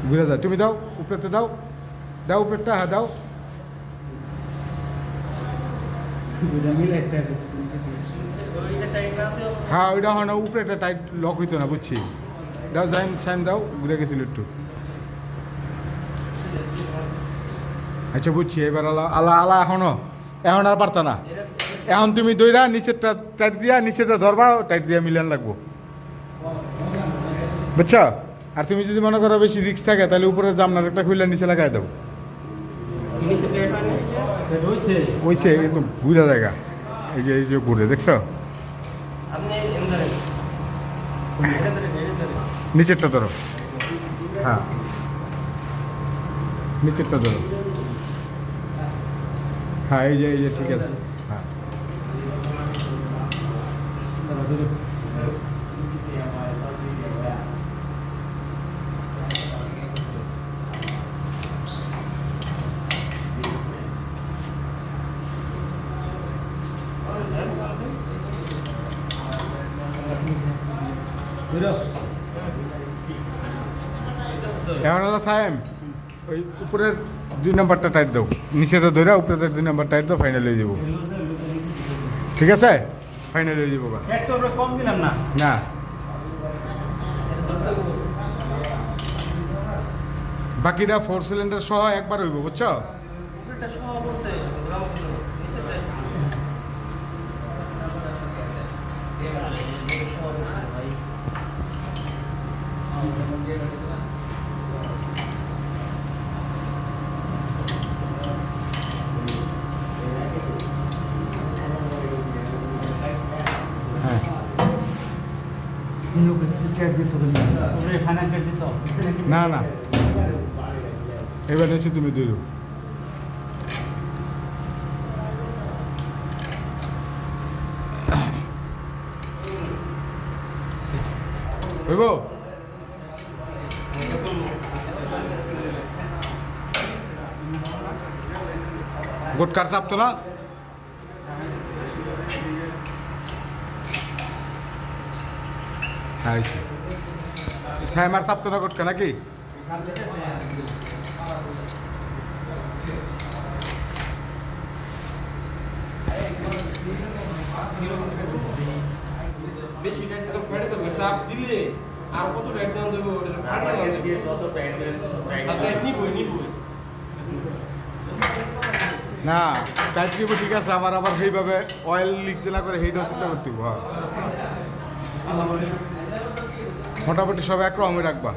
ঘুরে যায়। তুমি দাও উপরেতে দাও, দাও উপরেরটা, হ্যাঁ দাও। হ্যাঁ ওইটা হয় না, উপরে একটা টাইট লক হইতো না, বুঝছি। দাও সাইন সাইন দাও, ঘুরে গেছিল একটু। আচ্ছা বুঝছি, এবার আলা আলা আলা এখনো এখন আর পারতা না। এখন তুমি দইরা নিচেরটা টাইট দিয়া, নিচেরটা ধরবা, টাইট দিয়া মিলান লাগবো, বুঝছো? আর তুমি যদি মনে করো বেশি রিস্ক থাকে, তাহলে উপরের জামনার একটা খুললে নিচে লাগাই দাও। ওইছে কিন্তু ঘুরে জায়গা, এই যে ঘুরে দেখছো, নিচেরটা ধরো, হ্যাঁ নিচেরটা ধরো, হ্যাঁ এই যে ঠিক আছে, হ্যাঁ এখন হলো সায়েম, ওই উপরের 2 নম্বরটা টাইট দাও, নিচেতে ধরে উপরে 2 নম্বর টাইট দাও, ফাইনাল হয়ে যাবো। ঠিক আছে, ফাইনাল হয়ে যাবো। কম দিলাম না না বাকিটা 4 সিলিন্ডার সহ একবার হইব, বুঝছো? হ্যাঁ না না, এবার হচ্ছে তুমি দিল হইব। গোটকার চাপ তো না, হ্যাঁ সাইমার চাপ তো না গোটকা নাকি? বেশি টাইট করে ফেটে যাবে, চাপ দিলে আর কত টাইট দাম দেবো, ওটা ফাটা যাবে, যত টাইট দেন টাইট নিবই না টাইট দিব, ঠিক আছে। আবার সেইভাবে অয়েল লিক না করে সেইটাও চিন্তা করতে হবে। মোটামুটি সব একরকমই রাখবা।